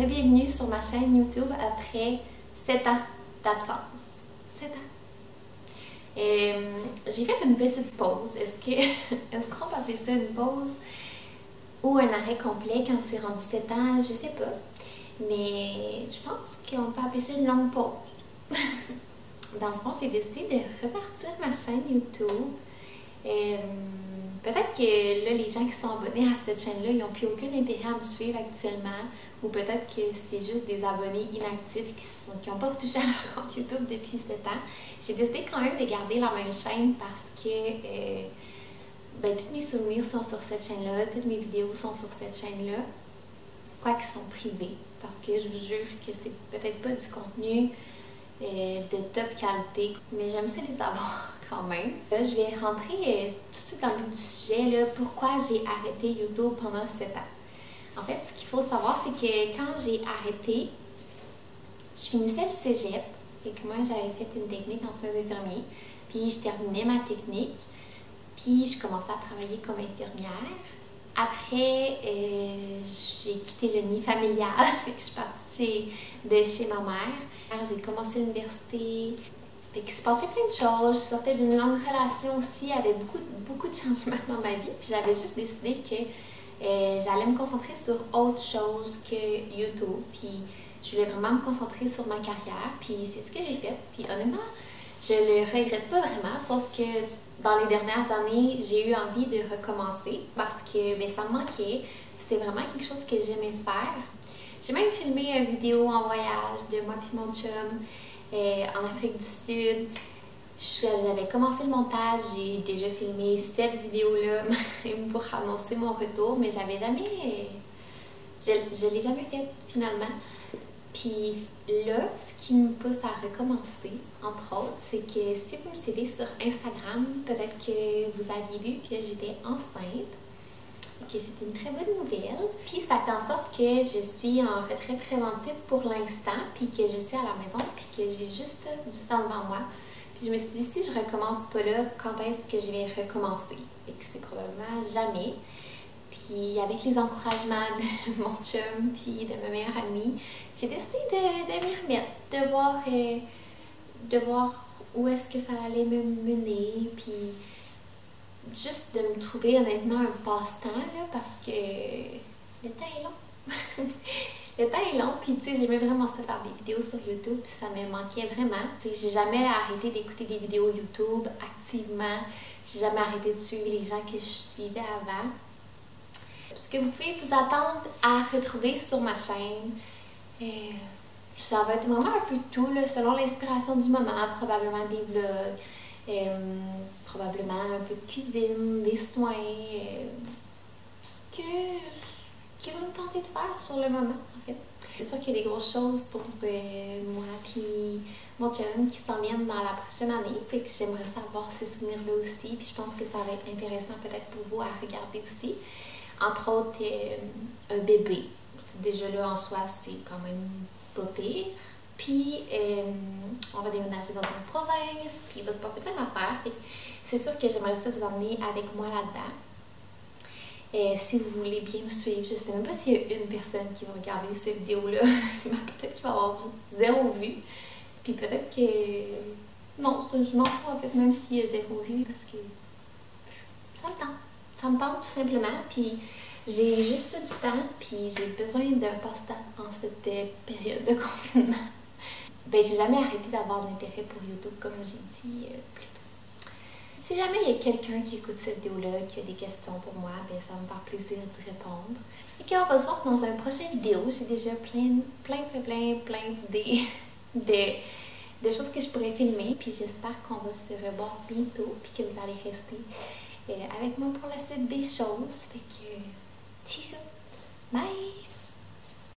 re-bienvenue sur ma chaîne YouTube après 7 ans d'absence. 7 ans. J'ai fait une petite pause. Est-ce qu'on peut appeler ça une pause ou un arrêt complet quand c'est rendu 7 ans? Je sais pas. Mais je pense qu'on peut appeler ça une longue pause. Dans le fond, j'ai décidé de repartir ma chaîne YouTube. Peut-être que là, les gens qui sont abonnés à cette chaîne-là, ils n'ont plus aucun intérêt à me suivre actuellement. Ou peut-être que c'est juste des abonnés inactifs qui n'ont pas retouché à leur compte YouTube depuis 7 ans. J'ai décidé quand même de garder la même chaîne parce que tous mes souvenirs sont sur cette chaîne-là, toutes mes vidéos sont sur cette chaîne-là. Quoiqu'ils sont privés. Parce que je vous jure que c'est peut-être pas du contenu de top qualité, mais j'aime ça les avoir quand même. Là, je vais rentrer tout de suite dans le sujet, là, pourquoi j'ai arrêté YouTube pendant 7 ans. En fait, ce qu'il faut savoir, c'est que quand j'ai arrêté, je finissais le cégep, et que moi, j'avais fait une technique en soins infirmiers, puis je terminais ma technique, puis je commençais à travailler comme infirmière. Après, j'ai quitté le nid familial, fait que je suis partie chez ma mère. J'ai commencé l'université, fait qu'il se passait plein de choses. Je sortais d'une longue relation aussi, avec beaucoup de changements dans ma vie. Puis j'avais juste décidé que j'allais me concentrer sur autre chose que YouTube. Puis je voulais vraiment me concentrer sur ma carrière. Puis c'est ce que j'ai fait. Puis honnêtement, je le regrette pas vraiment, sauf que dans les dernières années, j'ai eu envie de recommencer parce que ça me manquait. C'est vraiment quelque chose que j'aimais faire. J'ai même filmé une vidéo en voyage de moi et mon chum en Afrique du Sud. J'avais commencé le montage, j'ai déjà filmé cette vidéo-là pour annoncer mon retour, mais j'avais jamais... Je l'ai jamais fait finalement. Puis là, ce qui me pousse à recommencer, entre autres, c'est que si vous me suivez sur Instagram, peut-être que vous aviez vu que j'étais enceinte, et que c'est une très bonne nouvelle. Puis ça fait en sorte que je suis en retrait préventif pour l'instant, puis que je suis à la maison, puis que j'ai juste ça du temps devant moi. Puis je me suis dit, si je recommence pas là, quand est-ce que je vais recommencer? Et que c'est probablement jamais. Puis avec les encouragements de mon chum puis de ma meilleure amie, j'ai décidé de m'y remettre, de voir où est-ce que ça allait me mener, puis juste de me trouver honnêtement un passe-temps, là, parce que le temps est long. Le temps est long, puis tu sais, j'aimais vraiment ça faire des vidéos sur YouTube, puis ça me manquait vraiment. Tu sais, j'ai jamais arrêté d'écouter des vidéos YouTube activement, j'ai jamais arrêté de suivre les gens que je suivais avant. Ce que vous pouvez vous attendre à retrouver sur ma chaîne, ça va être vraiment un peu de tout, là, selon l'inspiration du moment, probablement des vlogs, probablement un peu de cuisine, des soins, ce qui va me tenter de faire sur le moment, en fait. C'est sûr qu'il y a des grosses choses pour moi puis mon chum qui s'en viennent dans la prochaine année, fait que j'aimerais savoir ces souvenirs-là aussi, puis je pense que ça va être intéressant peut-être pour vous à regarder aussi. Entre autres, un bébé. Déjà là, en soi, c'est quand même pas pire. Puis, on va déménager dans une province, puis il va se passer plein d'affaires. C'est sûr que j'aimerais ça vous emmener avec moi là-dedans. Si vous voulez bien me suivre, je ne sais même pas s'il y a une personne qui va regarder cette vidéo-là. Peut-être qu'il va avoir 0 vue. Puis peut-être que... Non, je m'en fous en fait, même s'il y a 0 vue, parce que ça me tente. Ça me tente tout simplement, puis j'ai juste du temps, puis j'ai besoin d'un passe-temps en cette période de confinement. J'ai jamais arrêté d'avoir de l'intérêt pour YouTube, comme j'ai dit plus tôt. Si jamais il y a quelqu'un qui écoute cette vidéo-là, qui a des questions pour moi, ça va me faire plaisir d'y répondre. Et qu'on va se voir dans une prochaine vidéo. J'ai déjà plein d'idées de choses que je pourrais filmer, puis j'espère qu'on va se revoir bientôt, puis que vous allez rester avec moi pour la suite des choses. Fait que, bisous, bye!